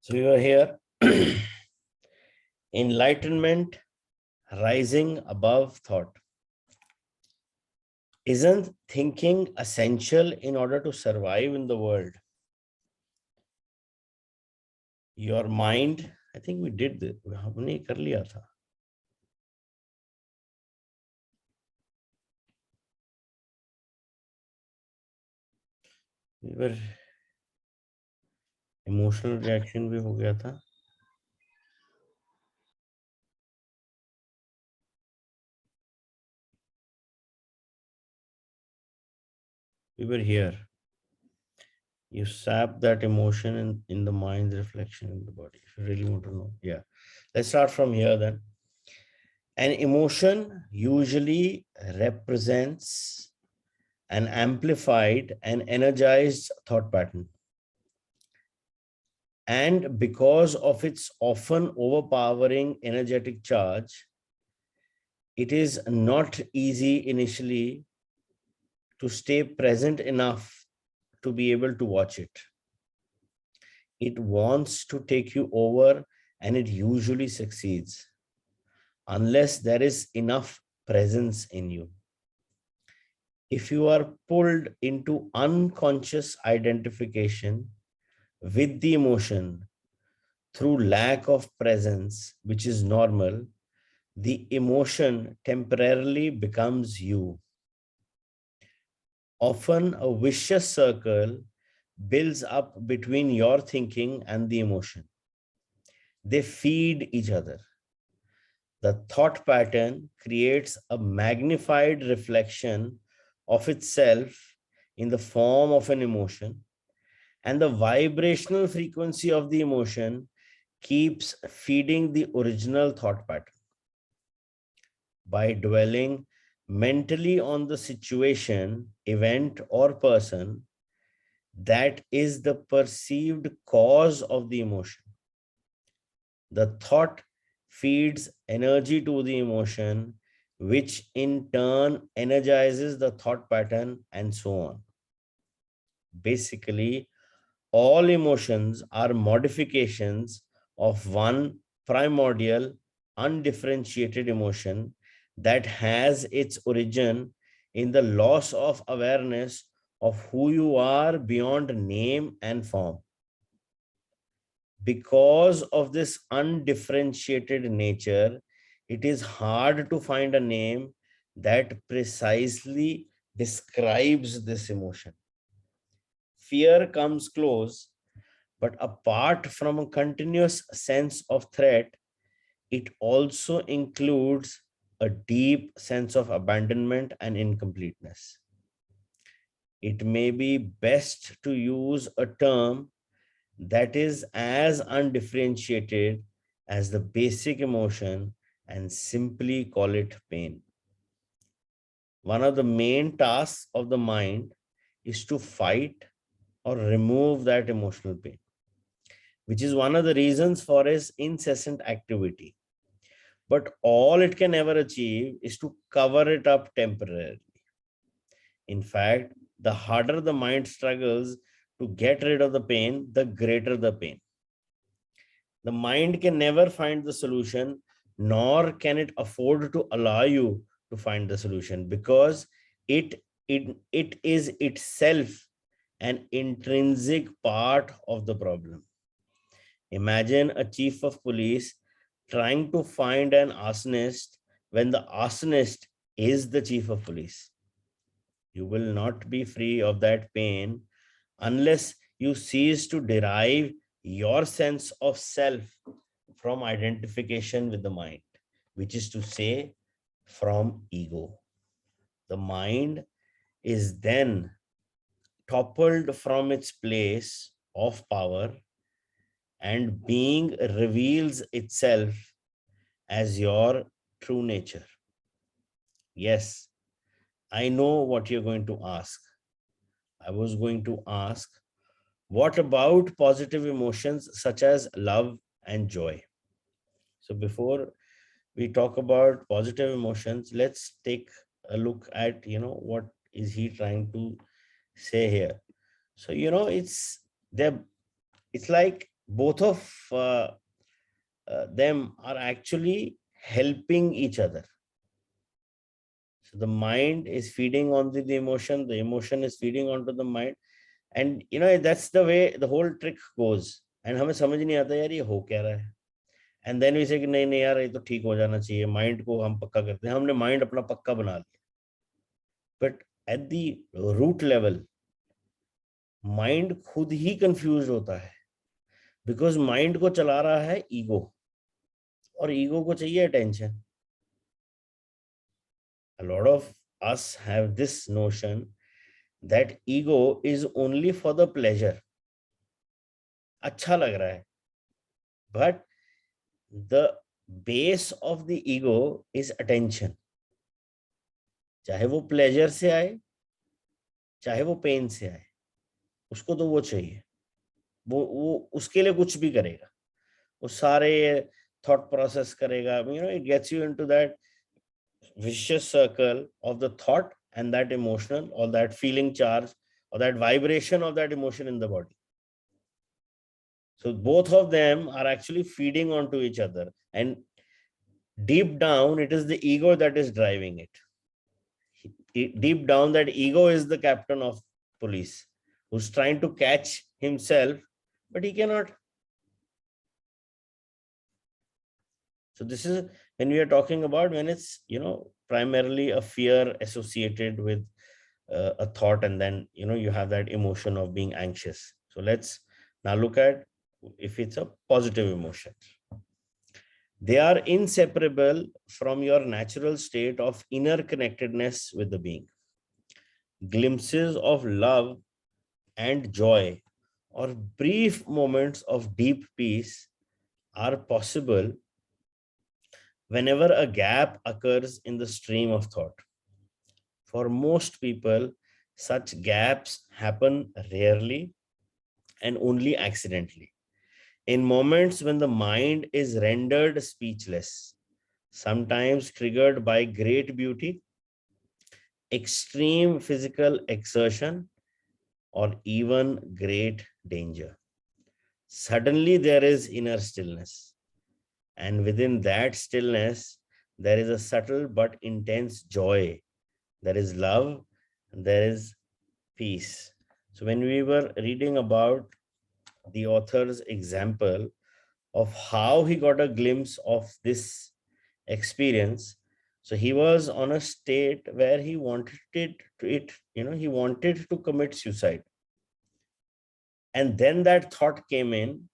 So you are here. Enlightenment, rising above thought. Isn't thinking essential in order to survive in the world? Your mind, I think we did this. हमने कर लिया था. We were emotional reaction भी हो गया था. We were here. You sap that emotion in the mind's reflection in the body. If you really want to know. Yeah. Let's start from here then. An emotion usually represents an amplified and energized thought pattern. And because of its often overpowering energetic charge, it is not easy initially to stay present enough to be able to watch it. It wants to take you over, and it usually succeeds unless there is enough presence in you. If you are pulled into unconscious identification with the emotion through lack of presence, which is normal, the emotion temporarily becomes you. Often a vicious circle builds up between your thinking and the emotion. They feed each other. The thought pattern creates a magnified reflection of itself in the form of an emotion, and the vibrational frequency of the emotion keeps feeding the original thought pattern. By dwelling mentally on the situation, event, or person that is the perceived cause of the emotion, the thought feeds energy to the emotion, which in turn energizes the thought pattern, and so on. Basically, all emotions are modifications of one primordial, undifferentiated emotion that has its origin in the loss of awareness of who you are beyond name and form. Because of this undifferentiated nature, it is hard to find a name that precisely describes this emotion. Fear comes close, but apart from a continuous sense of threat, it also includes a deep sense of abandonment and incompleteness. It may be best to use a term that is as undifferentiated as the basic emotion and simply call it pain. One of the main tasks of the mind is to fight or remove that emotional pain, which is one of the reasons for its incessant activity. But all it can ever achieve is to cover it up temporarily. In fact, the harder the mind struggles to get rid of the pain, the greater the pain. The mind can never find the solution, nor can it afford to allow you to find the solution, because it is itself an intrinsic part of the problem. Imagine a chief of police trying to find an arsonist when the arsonist is the chief of police. You will not be free of that pain unless you cease to derive your sense of self from identification with the mind, which is to say, from ego. The mind is then toppled from its place of power, and being reveals itself as your true nature. Yes, I know what you're going to ask. I was going to ask, what about positive emotions such as love and joy? So before we talk about positive emotions, let's take a look at, what is he trying to say here. So, it's there, it's like both of them are actually helping each other. So the mind is feeding on the emotion, the emotion is feeding onto the mind. And that's the way the whole trick goes. And हमें समझ नहीं आता यार ये हो क्या रहा है. And then we say कि नहीं नहीं यार ये तो ठीक हो जाना चाहिए, माइंड को हम पक्का करते हैं, हमने माइंड अपना पक्का बना लिया. But at the root level mind खुद ही कंफ्यूज होता है, बिकॉज माइंड को चला रहा है ईगो, और ईगो को चाहिए attention. A lot of us have this notion that ego is only for the pleasure. अच्छा लग रहा है, but the base of the ego is attention. चाहे वो pleasure से आए, चाहे वो pain से आए, उसको तो वो चाहिए. वो उसके लिए कुछ भी करेगा, वो सारे thought process करेगा. It gets you into that vicious circle of the thought and that emotional or that feeling charge or that vibration of that emotion in the body. So both of them are actually feeding onto each other, and deep down it is the ego that is driving it. Deep down that ego is the captain of police who's trying to catch himself, but he cannot. So this is when we are talking about when it's primarily a fear associated with a thought, and then you have that emotion of being anxious. So let's now look at if it's a positive emotion. They are inseparable from your natural state of inner connectedness with the being. Glimpses of love and joy or brief moments of deep peace are possible whenever a gap occurs in the stream of thought. For most people, such gaps happen rarely and only accidentally. In moments when the mind is rendered speechless, sometimes triggered by great beauty, extreme physical exertion, or even great danger. Suddenly there is inner stillness. And within that stillness, there is a subtle but intense joy. There is love, and there is peace. So when we were reading about the author's example of how he got a glimpse of this experience, so he was on a state where he wanted he wanted to commit suicide. And then that thought came in,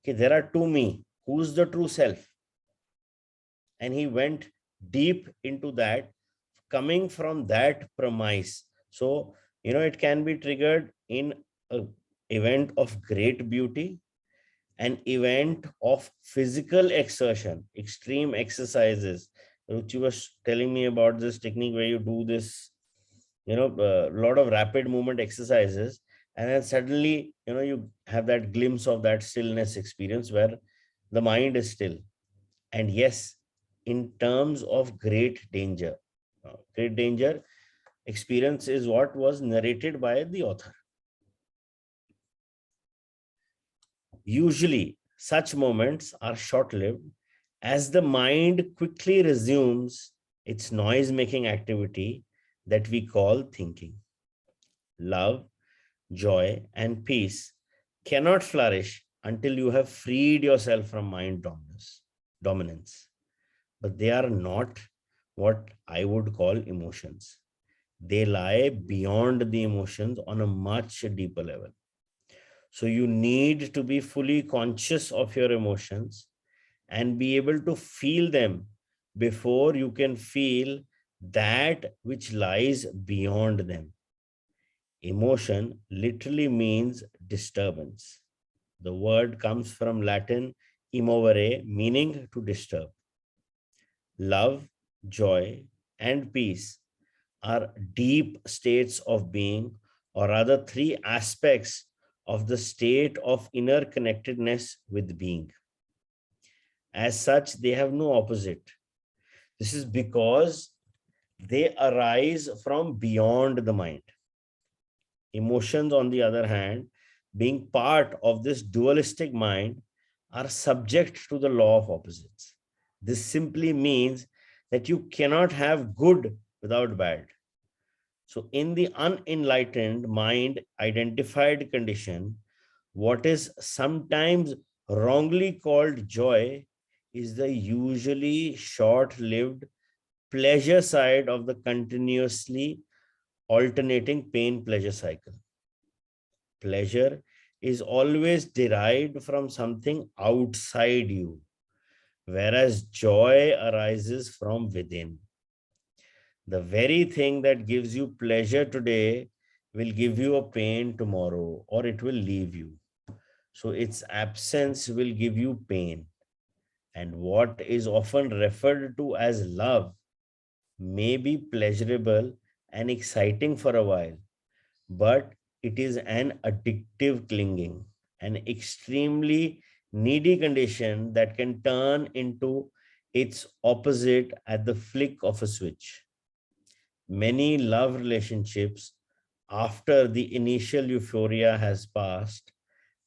okay, there are two me, who's the true self? And he went deep into that, coming from that premise. So it can be triggered in an event of great beauty, an event of physical exertion, extreme exercises. Ruchi was telling me about this technique where you do this, a lot of rapid movement exercises, and then suddenly, you have that glimpse of that stillness experience where the mind is still. And yes, in terms of great danger, great danger experience is what was narrated by the author. Usually, such moments are short-lived as the mind quickly resumes its noise-making activity that we call thinking. Love, joy, and peace cannot flourish until you have freed yourself from mind dominance. But they are not what I would call emotions. They lie beyond the emotions on a much deeper level. So you need to be fully conscious of your emotions and be able to feel them before you can feel that which lies beyond them. Emotion literally means disturbance. The word comes from Latin emovere, meaning to disturb. Love, joy, and peace are deep states of being, or rather three aspects of the state of inner connectedness with being. As such, they have no opposite. This is because they arise from beyond the mind. Emotions, on the other hand, being part of this dualistic mind, are subject to the law of opposites. This simply means that you cannot have good without bad. So, in the unenlightened mind identified condition, what is sometimes wrongly called joy is the usually short lived pleasure side of the continuously alternating pain pleasure cycle. Pleasure is always derived from something outside you, whereas joy arises from within. The very thing that gives you pleasure today will give you a pain tomorrow, or it will leave you. So its absence will give you pain. And what is often referred to as love may be pleasurable and exciting for a while, but it is an addictive clinging, an extremely needy condition that can turn into its opposite at the flick of a switch. Many love relationships, after the initial euphoria has passed,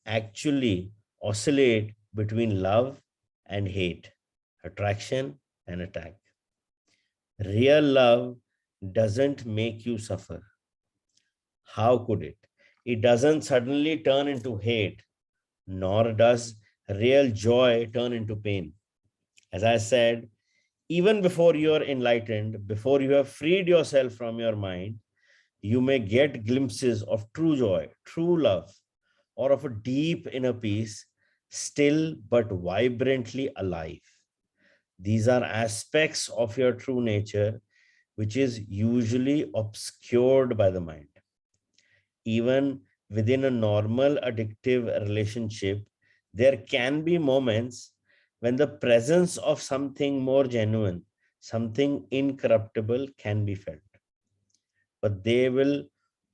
actually oscillate between love and hate, attraction and attack. Real love doesn't make you suffer. How could it? It doesn't suddenly turn into hate, nor does real joy turn into pain. As I said, even before you are enlightened, before you have freed yourself from your mind, you may get glimpses of true joy, true love, or of a deep inner peace, still but vibrantly alive. These are aspects of your true nature which is usually obscured by the mind. Even within a normal addictive relationship, there can be moments when the presence of something more genuine, something incorruptible can be felt. But they will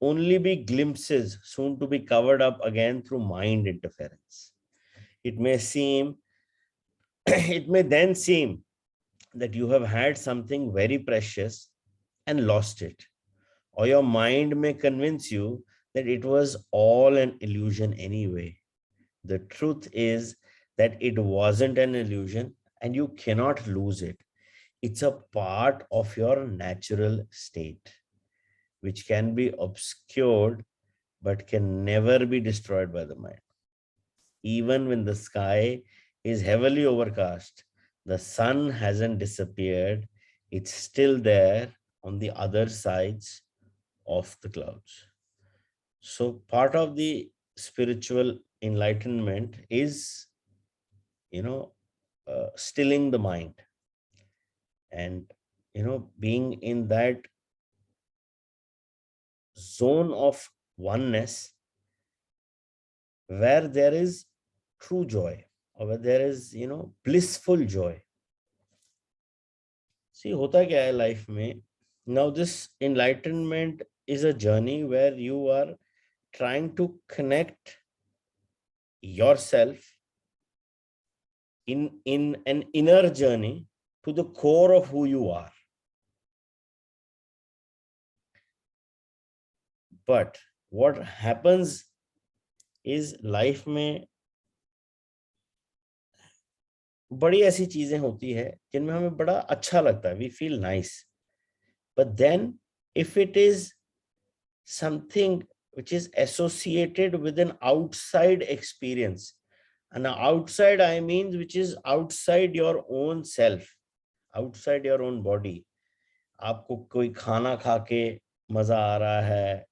only be glimpses soon to be covered up again through mind interference. It may seem, it may then seem that you have had something very precious and lost it. Or your mind may convince you that it was all an illusion anyway. The truth is that it wasn't an illusion and you cannot lose it. It's a part of your natural state, which can be obscured but can never be destroyed by the mind. Even when the sky is heavily overcast, the sun hasn't disappeared, it's still there on the other sides of the clouds. So, part of the spiritual enlightenment is, you know, stilling the mind and, being in that zone of oneness where there is true joy or where there is, blissful joy. See, hota kya hai life mein? Now, this enlightenment is a journey where you are trying to connect yourself in an inner journey to the core of who you are. But what happens is life में बड़ी ऐसी चीजें होती है जिनमें हमें बड़ा अच्छा लगता है, we feel nice. But then if it is something which is associated with an outside experience, and outside I mean which is outside your own self, outside your own body, आपको कोई खाना खा के मजा आ रहा है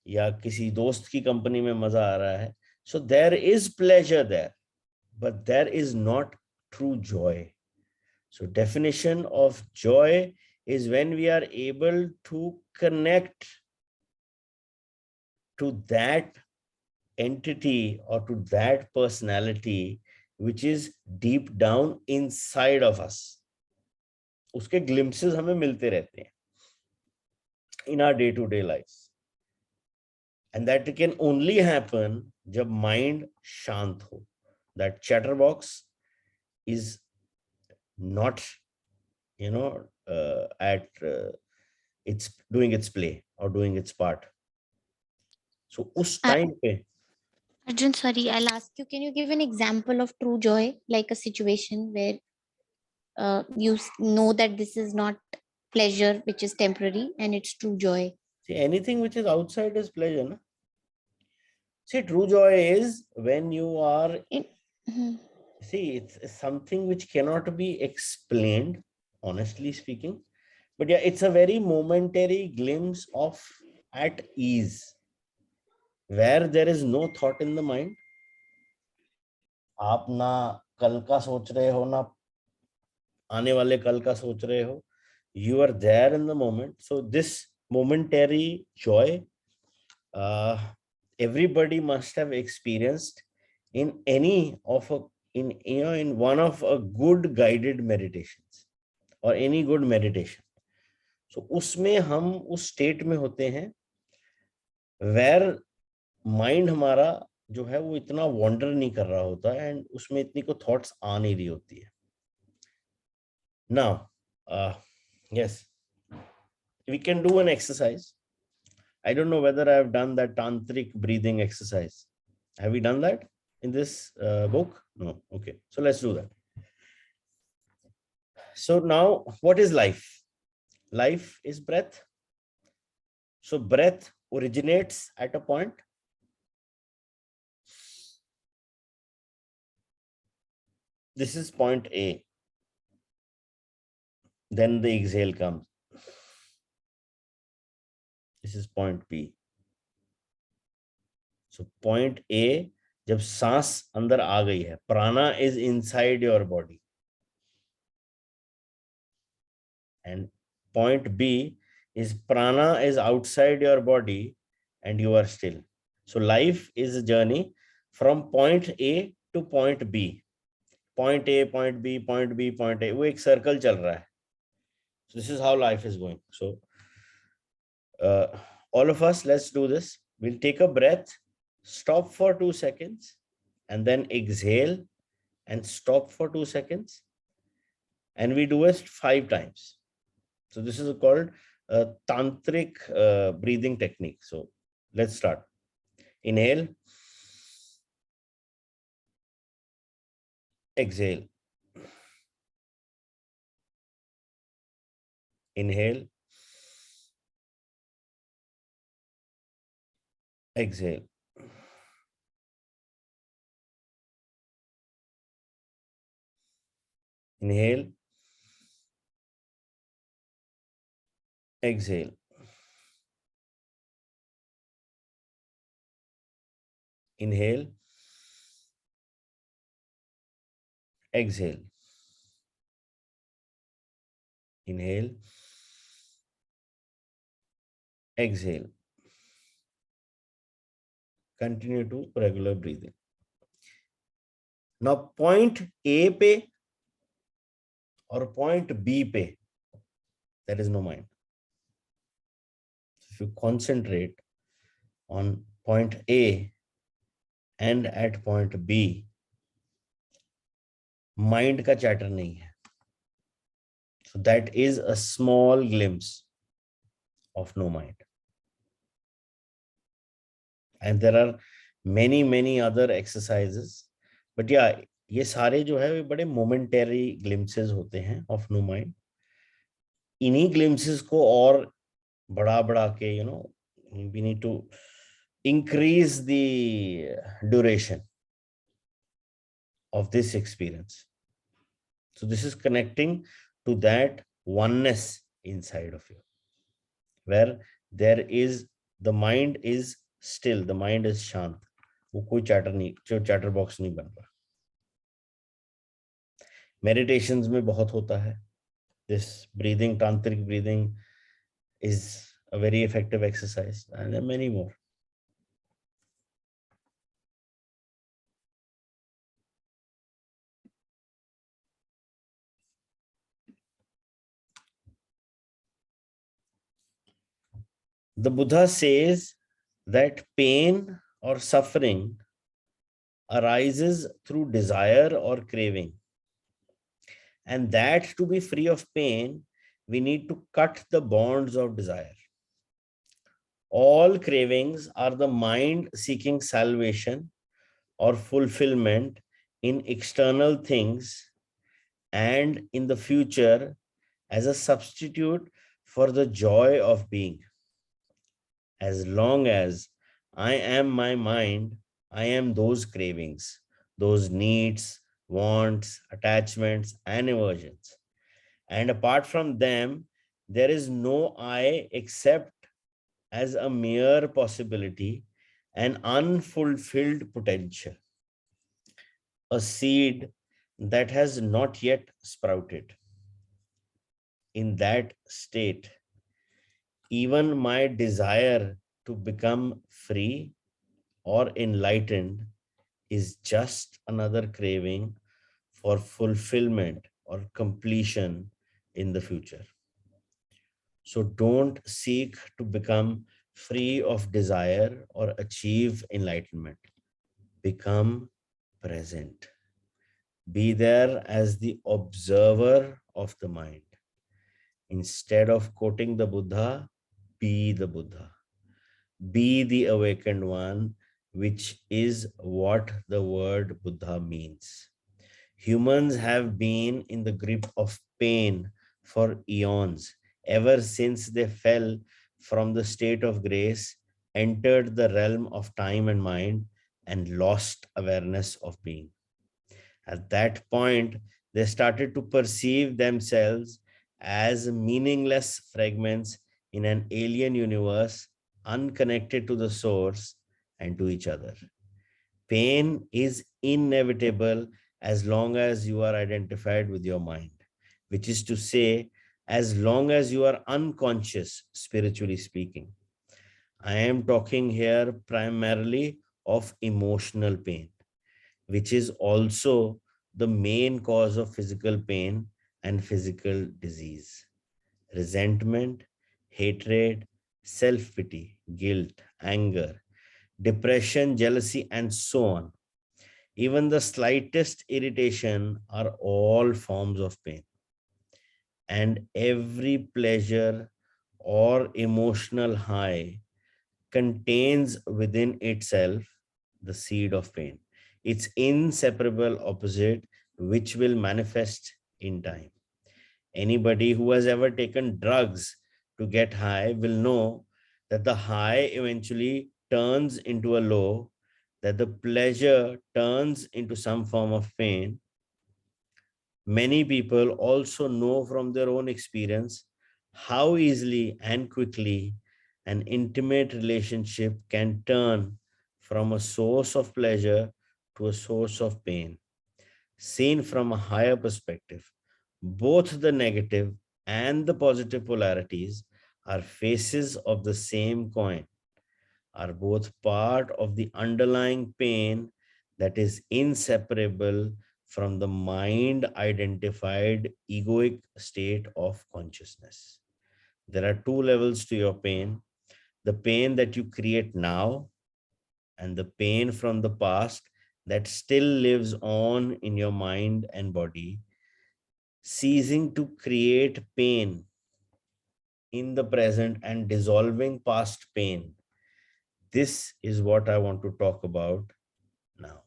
या किसी दोस्त की कंपनी में मजा आ रहा है, so there is pleasure there, but there is not true joy. So definition of joy is when we are able to connect to that entity or to that personality which is deep down inside of us. उसके glimpses हमें मिलते रहते हैं in our day-to-day lives. And that can only happen जब mind शांत हो. That chatterbox is not, at it's doing its play or doing its part. So उस I, time पे Arjun, sorry, I'll ask you, can you give an example of true joy, like a situation where know that this is not pleasure, which is temporary, and it's true joy? See, anything which is outside is pleasure. Na? See, true joy is when you are, Mhm. see, it's something which cannot be explained, honestly speaking. But yeah, it's a very momentary glimpse of at ease, where there is no thought in the mind. आप ना कल का सोच रहे हो ना आने वाले कल का सोच रहे हो. You are there in the moment. So this momentary joy, everybody must have experienced in any of a, in one of a good guided meditations or any good meditation. So उसमें हम उस स्टेट में होते हैं where mind हमारा जो है वो इतना वॉन्डर नहीं कर रहा होता है एंड उसमें इतनी को थॉट्स आ नहीं रही होती है. Now, yes, we can do an exercise. I don't know whether I have done that tantric breathing exercise. Have we done that in this book? No. Okay. So let's do that. So now, what is life? Life is breath. So breath originates at a point. This is point A. Then the exhale comes. This is point B. So point A, जब सांस अंदर आ गई है, prana is inside your body. And point B is prana is outside your body and you are still. So life is a journey from point A to point B. Point A, point B, point B, point A. वो एक circle चल रहा है. So this is how life is going. So all of us, let's do this. We'll take a breath, stop for 2 seconds, and then exhale and stop for 2 seconds. And we do it 5 times. So this is called a tantric breathing technique. So let's start. Inhale, exhale. Inhale, exhale. Inhale, exhale. Inhale, exhale. Inhale, exhale. Continue to regular breathing. Now point A pe or point B pe, there is no mind. If you concentrate on point A and at point B, mind का chatter नहीं है. So that is a small glimpse of no mind. And there are many other exercises. But yeah, ये सारे जो है वे बड़े momentary glimpses होते हैं of no mind. इन्हीं glimpses को और बढ़ा के, you know, we need to increase the duration of this experience. So this is connecting to that oneness inside of you, where there is, the mind is still, the mind is shant. वो कोई chatter नहीं, जो chatter box नहीं बन रहा. Meditations में बहुत होता है. This breathing, tantric breathing is a very effective exercise, and there are many more. The Buddha says that pain or suffering arises through desire or craving, and that to be free of pain, we need to cut the bonds of desire. All cravings are the mind seeking salvation or fulfillment in external things and in the future as a substitute for the joy of being. As long as I am my mind, I am those cravings, those needs, wants, attachments, and aversions. And apart from them, there is no I except as a mere possibility, an unfulfilled potential, a seed that has not yet sprouted. In that state, even my desire to become free or enlightened is just another craving for fulfillment or completion in the future. So don't seek to become free of desire or achieve enlightenment. Become present. Be there as the observer of the mind. Instead of quoting the Buddha, be the Buddha. Be the awakened one, which is what the word Buddha means. Humans have been in the grip of pain for eons, ever since they fell from the state of grace, entered the realm of time and mind, and lost awareness of being. At that point, they started to perceive themselves as meaningless fragments in an alien universe, unconnected to the source and to each other. Pain is inevitable as long as you are identified with your mind, which is to say, as long as you are unconscious, spiritually speaking. I am talking here primarily of emotional pain, which is also the main cause of physical pain and physical disease. Resentment, hatred, self pity, guilt, anger, depression, jealousy, and so on. Even the slightest irritation are all forms of pain. And every pleasure or emotional high contains within itself the seed of pain, its inseparable opposite, which will manifest in time. Anybody who has ever taken drugs to get high will know that the high eventually turns into a low, that the pleasure turns into some form of pain. Many people also know from their own experience how easily and quickly an intimate relationship can turn from a source of pleasure to a source of pain. Seen from a higher perspective, both the negative and the positive polarities are faces of the same coin, are both part of the underlying pain that is inseparable from the mind identified egoic state of consciousness. There are two levels to your pain: the pain that you create now, and the pain from the past that still lives on in your mind and body. Ceasing to create pain in the present and dissolving past pain. This is what I want to talk about now.